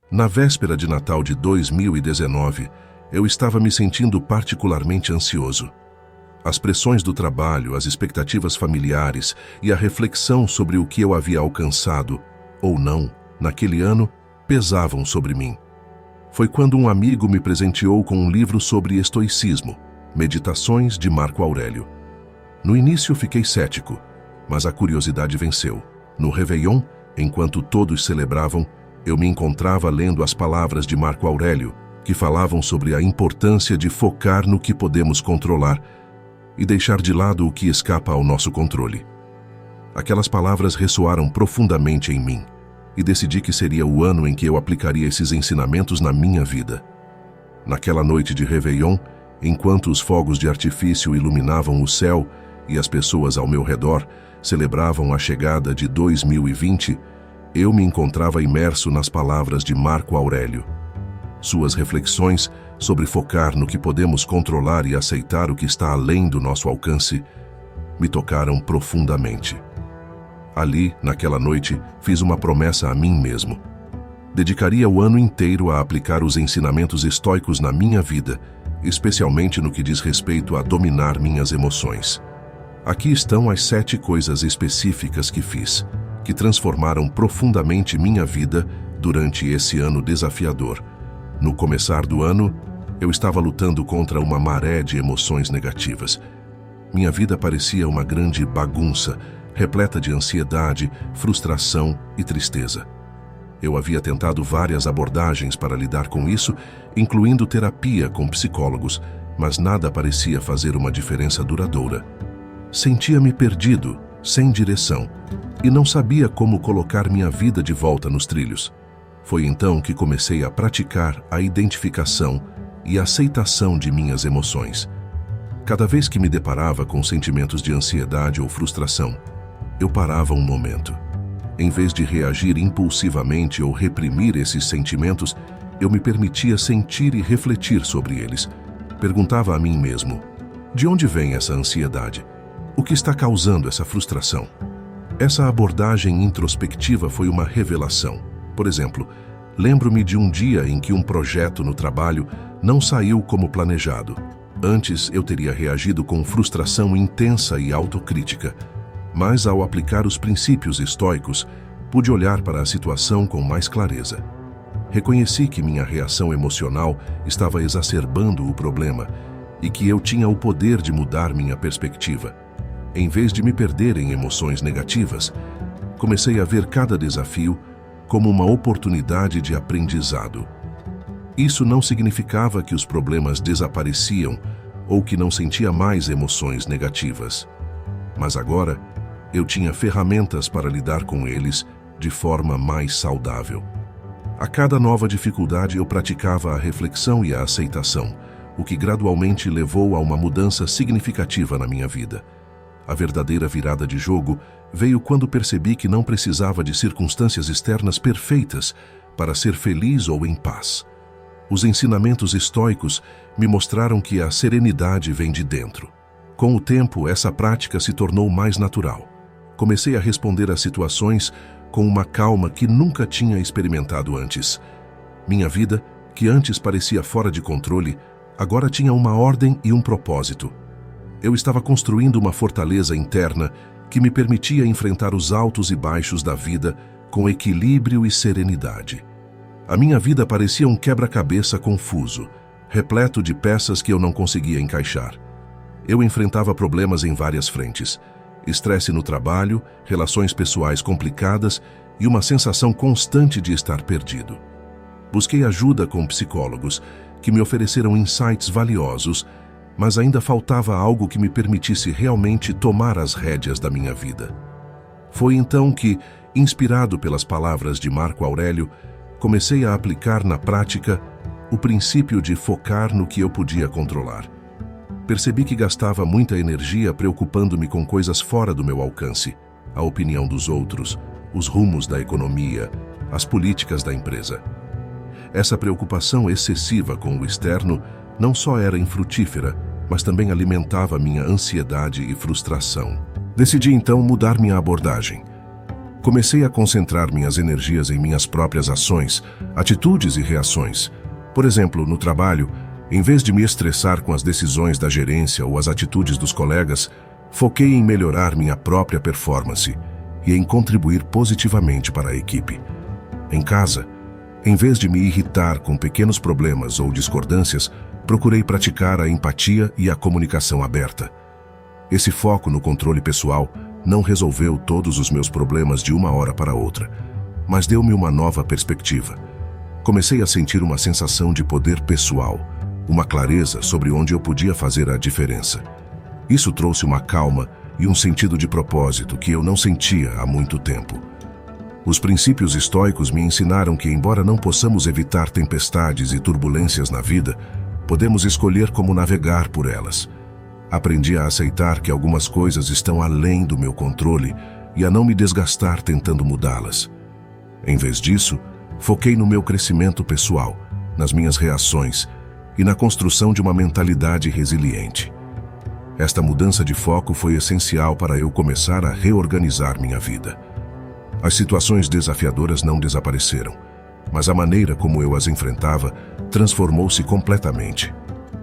Na véspera de Natal de 2019, eu estava me sentindo particularmente ansioso. As pressões do trabalho, as expectativas familiares e a reflexão sobre o que eu havia alcançado, ou não, naquele ano, pesavam sobre mim. Foi quando um amigo me presenteou com um livro sobre estoicismo, Meditações de Marco Aurélio. No início fiquei cético, mas a curiosidade venceu. No Réveillon, enquanto todos celebravam, eu me encontrava lendo as palavras de Marco Aurélio, que falavam sobre a importância de focar no que podemos controlar e deixar de lado o que escapa ao nosso controle. Aquelas palavras ressoaram profundamente em mim e decidi que seria o ano em que eu aplicaria esses ensinamentos na minha vida. Naquela noite de Réveillon, enquanto os fogos de artifício iluminavam o céu e as pessoas ao meu redor celebravam a chegada de 2020, eu me encontrava imerso nas palavras de Marco Aurélio. Suas reflexões sobre focar no que podemos controlar e aceitar o que está além do nosso alcance me tocaram profundamente. Ali, naquela noite, fiz uma promessa a mim mesmo. Dedicaria o ano inteiro a aplicar os ensinamentos estoicos na minha vida, especialmente no que diz respeito a dominar minhas emoções. Aqui estão as 7 coisas específicas que fiz, que transformaram profundamente minha vida durante esse ano desafiador. No começar do ano, eu estava lutando contra uma maré de emoções negativas. Minha vida parecia uma grande bagunça, repleta de ansiedade, frustração e tristeza. Eu havia tentado várias abordagens para lidar com isso, incluindo terapia com psicólogos, mas nada parecia fazer uma diferença duradoura. Sentia-me perdido, sem direção, e não sabia como colocar minha vida de volta nos trilhos. Foi então que comecei a praticar a identificação e a aceitação de minhas emoções. Cada vez que me deparava com sentimentos de ansiedade ou frustração, eu parava um momento. Em vez de reagir impulsivamente ou reprimir esses sentimentos, eu me permitia sentir e refletir sobre eles. Perguntava a mim mesmo: de onde vem essa ansiedade? O que está causando essa frustração? Essa abordagem introspectiva foi uma revelação. Por exemplo, lembro-me de um dia em que um projeto no trabalho não saiu como planejado. Antes, eu teria reagido com frustração intensa e autocrítica, mas ao aplicar os princípios estoicos, pude olhar para a situação com mais clareza. Reconheci que minha reação emocional estava exacerbando o problema e que eu tinha o poder de mudar minha perspectiva. Em vez de me perder em emoções negativas, comecei a ver cada desafio como uma oportunidade de aprendizado. Isso não significava que os problemas desapareciam ou que não sentia mais emoções negativas. Mas agora, eu tinha ferramentas para lidar com eles de forma mais saudável. A cada nova dificuldade eu praticava a reflexão e a aceitação, o que gradualmente levou a uma mudança significativa na minha vida. A verdadeira virada de jogo veio quando percebi que não precisava de circunstâncias externas perfeitas para ser feliz ou em paz. Os ensinamentos estoicos me mostraram que a serenidade vem de dentro. Com o tempo, essa prática se tornou mais natural. Comecei a responder às situações com uma calma que nunca tinha experimentado antes. Minha vida, que antes parecia fora de controle, agora tinha uma ordem e um propósito. Eu estava construindo uma fortaleza interna que me permitia enfrentar os altos e baixos da vida com equilíbrio e serenidade. A minha vida parecia um quebra-cabeça confuso, repleto de peças que eu não conseguia encaixar. Eu enfrentava problemas em várias frentes: estresse no trabalho, relações pessoais complicadas e uma sensação constante de estar perdido. Busquei ajuda com psicólogos, que me ofereceram insights valiosos, mas ainda faltava algo que me permitisse realmente tomar as rédeas da minha vida. Foi então que, inspirado pelas palavras de Marco Aurélio, comecei a aplicar na prática o princípio de focar no que eu podia controlar. Percebi que gastava muita energia preocupando-me com coisas fora do meu alcance: a opinião dos outros, os rumos da economia, as políticas da empresa. Essa preocupação excessiva com o externo não só era infrutífera, mas também alimentava minha ansiedade e frustração. Decidi então mudar minha abordagem. comecei a concentrar minhas energias em minhas próprias ações, atitudes e reações. Por exemplo, no trabalho, em vez de me estressar com as decisões da gerência ou as atitudes dos colegas, foquei em melhorar minha própria performance e em contribuir positivamente para a equipe. Em casa, em vez de me irritar com pequenos problemas ou discordâncias, procurei praticar a empatia e a comunicação aberta. Esse foco no controle pessoal não resolveu todos os meus problemas de uma hora para outra, mas deu-me uma nova perspectiva. Comecei a sentir uma sensação de poder pessoal, uma clareza sobre onde eu podia fazer a diferença. Isso trouxe uma calma e um sentido de propósito que eu não sentia há muito tempo. Os princípios estoicos me ensinaram que, embora não possamos evitar tempestades e turbulências na vida, podemos escolher como navegar por elas. Aprendi a aceitar que algumas coisas estão além do meu controle e a não me desgastar tentando mudá-las. Em vez disso, foquei no meu crescimento pessoal, nas minhas reações e na construção de uma mentalidade resiliente. Esta mudança de foco foi essencial para eu começar a reorganizar minha vida. As situações desafiadoras não desapareceram, mas a maneira como eu as enfrentava transformou-se completamente.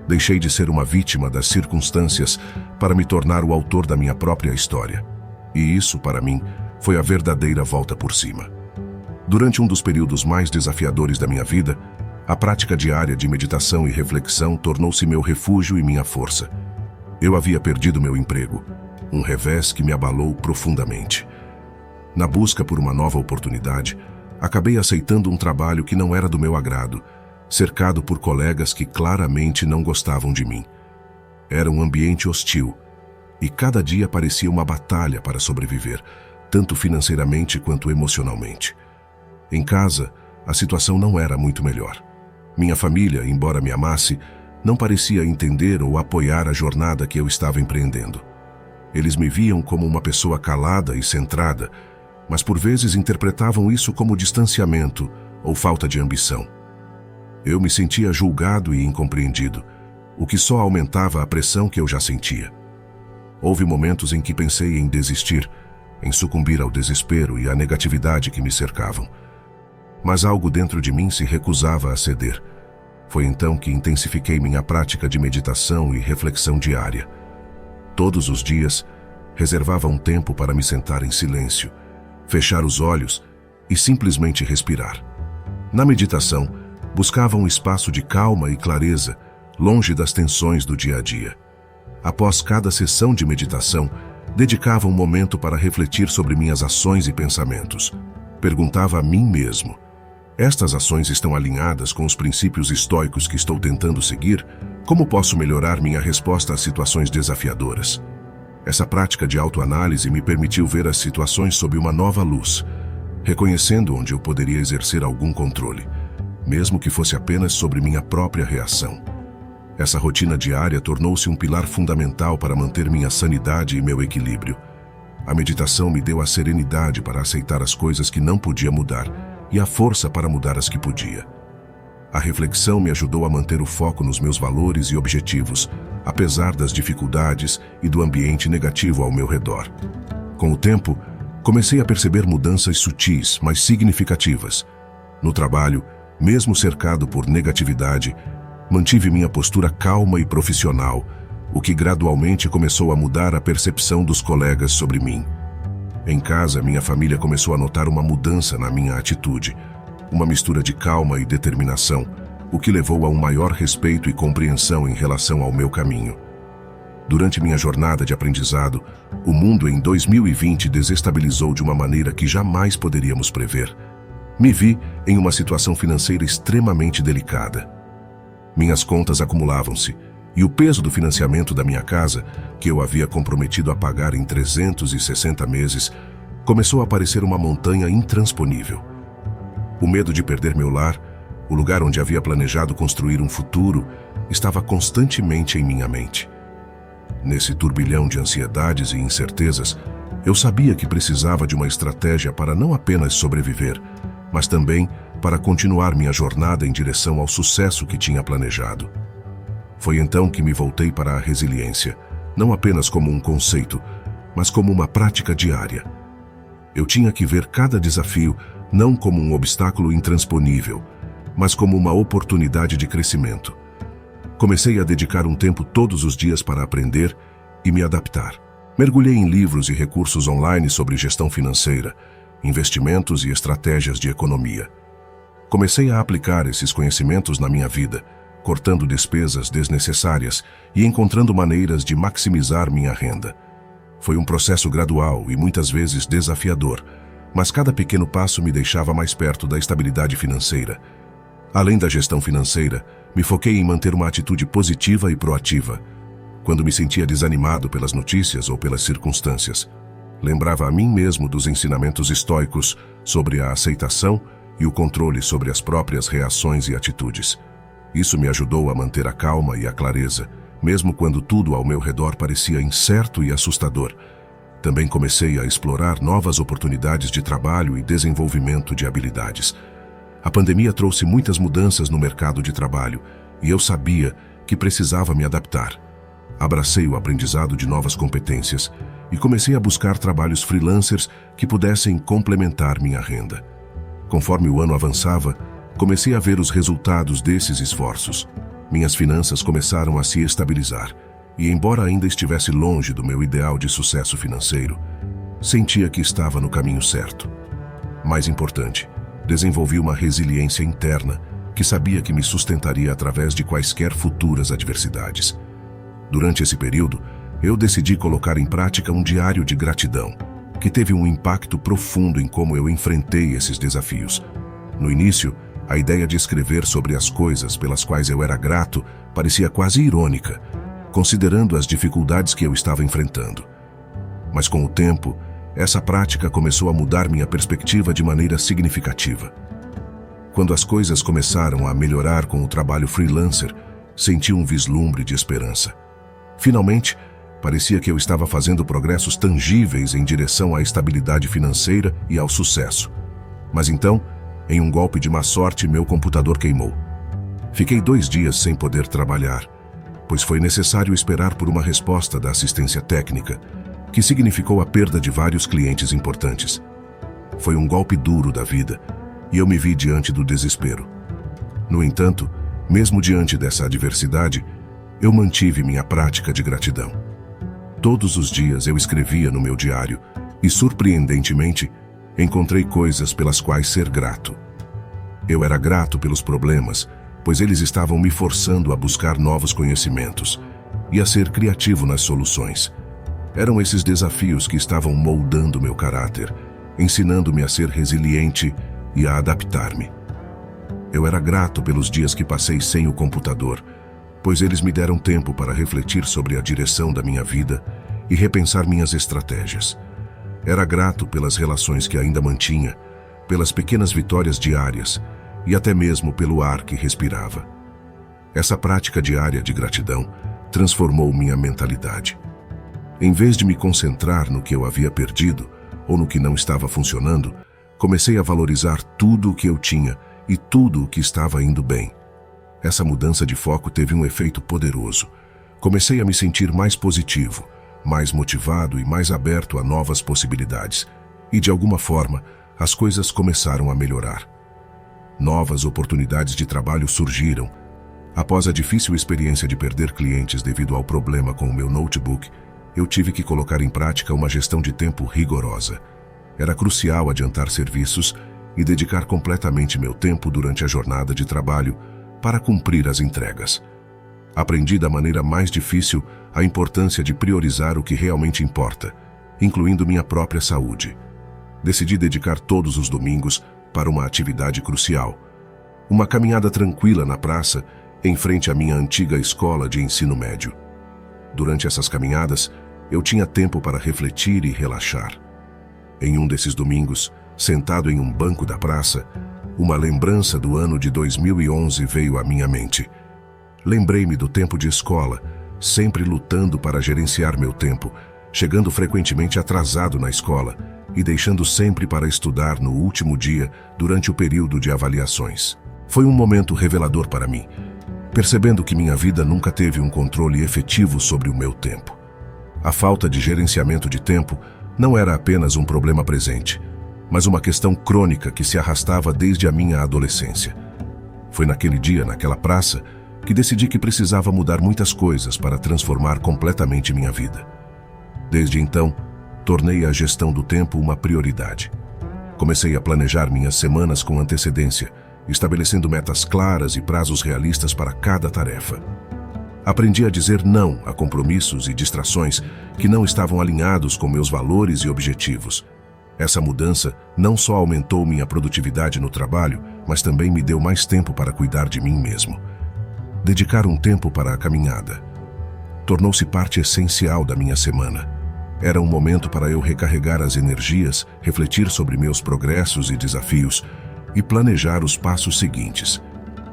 Deixei de ser uma vítima das circunstâncias para me tornar o autor da minha própria história. E isso, para mim, foi a verdadeira volta por cima. Durante um dos períodos mais desafiadores da minha vida, a prática diária de meditação e reflexão tornou-se meu refúgio e minha força. Eu havia perdido meu emprego, um revés que me abalou profundamente. Na busca por uma nova oportunidade, acabei aceitando um trabalho que não era do meu agrado, cercado por colegas que claramente não gostavam de mim. Era um ambiente hostil, e cada dia parecia uma batalha para sobreviver, tanto financeiramente quanto emocionalmente. Em casa, a situação não era muito melhor. Minha família, embora me amasse, não parecia entender ou apoiar a jornada que eu estava empreendendo. Eles me viam como uma pessoa calada e centrada, mas por vezes interpretavam isso como distanciamento ou falta de ambição. Eu me sentia julgado e incompreendido, o que só aumentava a pressão que eu já sentia. Houve momentos em que pensei em desistir, em sucumbir ao desespero e à negatividade que me cercavam. Mas algo dentro de mim se recusava a ceder. Foi então que intensifiquei minha prática de meditação e reflexão diária. Todos os dias, reservava um tempo para me sentar em silêncio, fechar os olhos e simplesmente respirar. Na meditação, buscava um espaço de calma e clareza, longe das tensões do dia a dia. Após cada sessão de meditação, dedicava um momento para refletir sobre minhas ações e pensamentos. Perguntava a mim mesmo: estas ações estão alinhadas com os princípios estoicos que estou tentando seguir? Como posso melhorar minha resposta às situações desafiadoras? Essa prática de autoanálise me permitiu ver as situações sob uma nova luz, reconhecendo onde eu poderia exercer algum controle, mesmo que fosse apenas sobre minha própria reação. Essa rotina diária tornou-se um pilar fundamental para manter minha sanidade e meu equilíbrio. A meditação me deu a serenidade para aceitar as coisas que não podia mudar e a força para mudar as que podia. A reflexão me ajudou a manter o foco nos meus valores e objetivos, apesar das dificuldades e do ambiente negativo ao meu redor. Com o tempo, comecei a perceber mudanças sutis, mas significativas. No trabalho, mesmo cercado por negatividade, mantive minha postura calma e profissional, o que gradualmente começou a mudar a percepção dos colegas sobre mim. Em casa, minha família começou a notar uma mudança na minha atitude, uma mistura de calma e determinação, o que levou a um maior respeito e compreensão em relação ao meu caminho. Durante minha jornada de aprendizado, o mundo em 2020 desestabilizou de uma maneira que jamais poderíamos prever. Me vi em uma situação financeira extremamente delicada. Minhas contas acumulavam-se, e o peso do financiamento da minha casa, que eu havia comprometido a pagar em 360 meses, começou a parecer uma montanha intransponível. O medo de perder meu lar, o lugar onde havia planejado construir um futuro, estava constantemente em minha mente. Nesse turbilhão de ansiedades e incertezas, eu sabia que precisava de uma estratégia para não apenas sobreviver, mas também para continuar minha jornada em direção ao sucesso que tinha planejado. Foi então que me voltei para a resiliência, não apenas como um conceito, mas como uma prática diária. Eu tinha que ver cada desafio não como um obstáculo intransponível, mas como uma oportunidade de crescimento. Comecei a dedicar um tempo todos os dias para aprender e me adaptar. Mergulhei em livros e recursos online sobre gestão financeira, investimentos e estratégias de economia. Comecei a aplicar esses conhecimentos na minha vida, cortando despesas desnecessárias e encontrando maneiras de maximizar minha renda. Foi um processo gradual e muitas vezes desafiador, mas cada pequeno passo me deixava mais perto da estabilidade financeira. Além da gestão financeira, me foquei em manter uma atitude positiva e proativa. Quando me sentia desanimado pelas notícias ou pelas circunstâncias, lembrava a mim mesmo dos ensinamentos estoicos sobre a aceitação e o controle sobre as próprias reações e atitudes. Isso me ajudou a manter a calma e a clareza, mesmo quando tudo ao meu redor parecia incerto e assustador. Também comecei a explorar novas oportunidades de trabalho e desenvolvimento de habilidades. A pandemia trouxe muitas mudanças no mercado de trabalho e eu sabia que precisava me adaptar. Abracei o aprendizado de novas competências e comecei a buscar trabalhos freelancers que pudessem complementar minha renda. Conforme o ano avançava, comecei a ver os resultados desses esforços. Minhas finanças começaram a se estabilizar e, embora ainda estivesse longe do meu ideal de sucesso financeiro, sentia que estava no caminho certo. Mais importante, desenvolvi uma resiliência interna que sabia que me sustentaria através de quaisquer futuras adversidades. Durante esse período, eu decidi colocar em prática um diário de gratidão, que teve um impacto profundo em como eu enfrentei esses desafios. No início, a ideia de escrever sobre as coisas pelas quais eu era grato parecia quase irônica, considerando as dificuldades que eu estava enfrentando. Mas com o tempo, essa prática começou a mudar minha perspectiva de maneira significativa. Quando as coisas começaram a melhorar com o trabalho freelancer, senti um vislumbre de esperança. Finalmente, parecia que eu estava fazendo progressos tangíveis em direção à estabilidade financeira e ao sucesso. Mas então, em um golpe de má sorte, meu computador queimou. Fiquei 2 dias sem poder trabalhar, pois foi necessário esperar por uma resposta da assistência técnica, que significou a perda de vários clientes importantes. Foi um golpe duro da vida, e eu me vi diante do desespero. No entanto, mesmo diante dessa adversidade, eu mantive minha prática de gratidão. Todos os dias eu escrevia no meu diário e, surpreendentemente, encontrei coisas pelas quais ser grato. Eu era grato pelos problemas, pois eles estavam me forçando a buscar novos conhecimentos e a ser criativo nas soluções. Eram esses desafios que estavam moldando meu caráter, ensinando-me a ser resiliente e a adaptar-me. Eu era grato pelos dias que passei sem o computador, pois eles me deram tempo para refletir sobre a direção da minha vida e repensar minhas estratégias. Era grato pelas relações que ainda mantinha, pelas pequenas vitórias diárias e até mesmo pelo ar que respirava. Essa prática diária de gratidão transformou minha mentalidade. Em vez de me concentrar no que eu havia perdido ou no que não estava funcionando, comecei a valorizar tudo o que eu tinha e tudo o que estava indo bem. Essa mudança de foco teve um efeito poderoso. Comecei a me sentir mais positivo, mais motivado e mais aberto a novas possibilidades. E, de alguma forma, as coisas começaram a melhorar. Novas oportunidades de trabalho surgiram. Após a difícil experiência de perder clientes devido ao problema com o meu notebook, eu tive que colocar em prática uma gestão de tempo rigorosa. Era crucial adiantar serviços e dedicar completamente meu tempo durante a jornada de trabalho para cumprir as entregas. Aprendi da maneira mais difícil a importância de priorizar o que realmente importa, incluindo minha própria saúde. Decidi dedicar todos os domingos para uma atividade crucial, uma caminhada tranquila na praça em frente à minha antiga escola de ensino médio. Durante essas caminhadas, eu tinha tempo para refletir e relaxar. Em um desses domingos, sentado em um banco da praça, uma lembrança do ano de 2011 veio à minha mente. Lembrei-me do tempo de escola, sempre lutando para gerenciar meu tempo, chegando frequentemente atrasado na escola e deixando sempre para estudar no último dia durante o período de avaliações. Foi um momento revelador para mim, percebendo que minha vida nunca teve um controle efetivo sobre o meu tempo. A falta de gerenciamento de tempo não era apenas um problema presente, mas uma questão crônica que se arrastava desde a minha adolescência. Foi naquele dia, naquela praça, que decidi que precisava mudar muitas coisas para transformar completamente minha vida. Desde então, tornei a gestão do tempo uma prioridade. Comecei a planejar minhas semanas com antecedência, estabelecendo metas claras e prazos realistas para cada tarefa. Aprendi a dizer não a compromissos e distrações que não estavam alinhados com meus valores e objetivos. Essa mudança não só aumentou minha produtividade no trabalho, mas também me deu mais tempo para cuidar de mim mesmo. Dedicar um tempo para a caminhada tornou-se parte essencial da minha semana. Era um momento para eu recarregar as energias, refletir sobre meus progressos e desafios e planejar os passos seguintes.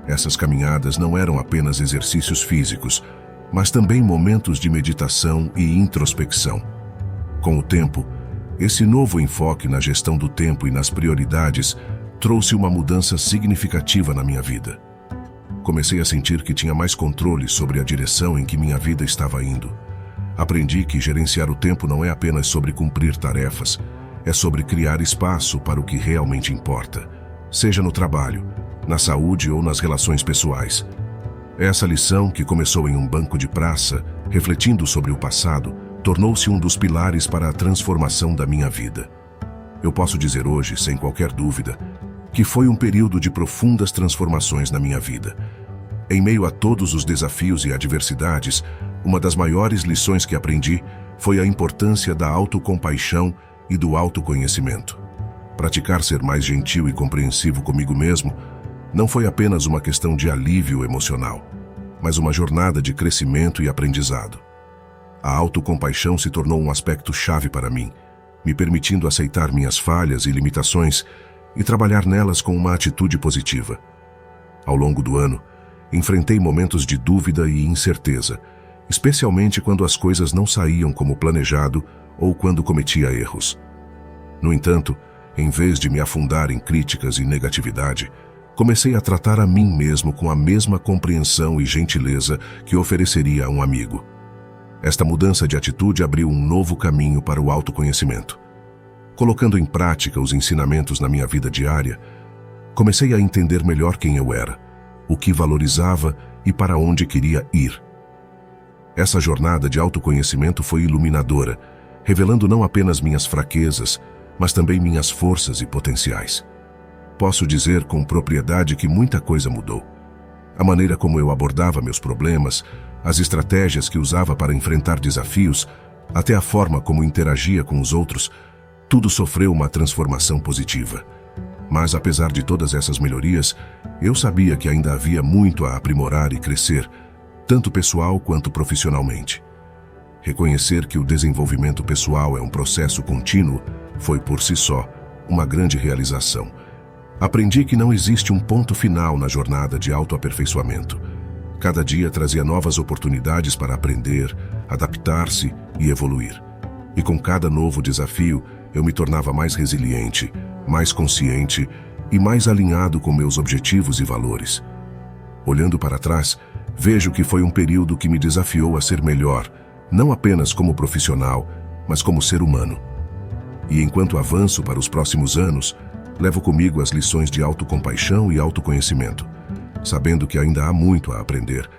Essas caminhadas não eram apenas exercícios físicos, mas também momentos de meditação e introspecção. Com o tempo, esse novo enfoque na gestão do tempo e nas prioridades trouxe uma mudança significativa na minha vida. Comecei a sentir que tinha mais controle sobre a direção em que minha vida estava indo. Aprendi que gerenciar o tempo não é apenas sobre cumprir tarefas, é sobre criar espaço para o que realmente importa, seja no trabalho, na saúde ou nas relações pessoais. Essa lição, que começou em um banco de praça, refletindo sobre o passado, tornou-se um dos pilares para a transformação da minha vida. Eu posso dizer hoje, sem qualquer dúvida, que foi um período de profundas transformações na minha vida. Em meio a todos os desafios e adversidades, uma das maiores lições que aprendi foi a importância da autocompaixão e do autoconhecimento. Praticar ser mais gentil e compreensivo comigo mesmo não foi apenas uma questão de alívio emocional, mas uma jornada de crescimento e aprendizado. A autocompaixão se tornou um aspecto chave para mim, me permitindo aceitar minhas falhas e limitações e trabalhar nelas com uma atitude positiva. Ao longo do ano, enfrentei momentos de dúvida e incerteza, especialmente quando as coisas não saíam como planejado ou quando cometia erros. No entanto, em vez de me afundar em críticas e negatividade, comecei a tratar a mim mesmo com a mesma compreensão e gentileza que ofereceria a um amigo. Esta mudança de atitude abriu um novo caminho para o autoconhecimento. Colocando em prática os ensinamentos na minha vida diária, comecei a entender melhor quem eu era, o que valorizava e para onde queria ir. Essa jornada de autoconhecimento foi iluminadora, revelando não apenas minhas fraquezas, mas também minhas forças e potenciais. Posso dizer com propriedade que muita coisa mudou. A maneira como eu abordava meus problemas, as estratégias que usava para enfrentar desafios, até a forma como interagia com os outros, tudo sofreu uma transformação positiva. Mas apesar de todas essas melhorias, eu sabia que ainda havia muito a aprimorar e crescer, tanto pessoal quanto profissionalmente. Reconhecer que o desenvolvimento pessoal é um processo contínuo foi por si só uma grande realização. Aprendi que não existe um ponto final na jornada de autoaperfeiçoamento. Cada dia trazia novas oportunidades para aprender, adaptar-se e evoluir. E com cada novo desafio, eu me tornava mais resiliente, mais consciente e mais alinhado com meus objetivos e valores. Olhando para trás, vejo que foi um período que me desafiou a ser melhor, não apenas como profissional, mas como ser humano. E enquanto avanço para os próximos anos, levo comigo as lições de autocompaixão e autoconhecimento, sabendo que ainda há muito a aprender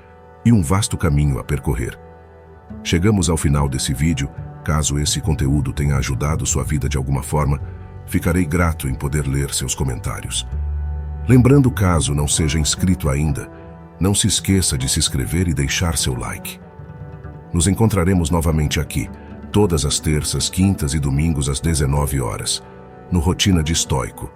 e um vasto caminho a percorrer. Chegamos ao final desse vídeo. Caso esse conteúdo tenha ajudado sua vida de alguma forma, ficarei grato em poder ler seus comentários. Lembrando, caso não seja inscrito ainda, não se esqueça de se inscrever e deixar seu like. Nos encontraremos novamente aqui, todas as terças, quintas e domingos às 19 horas, no Rotina de Estoico.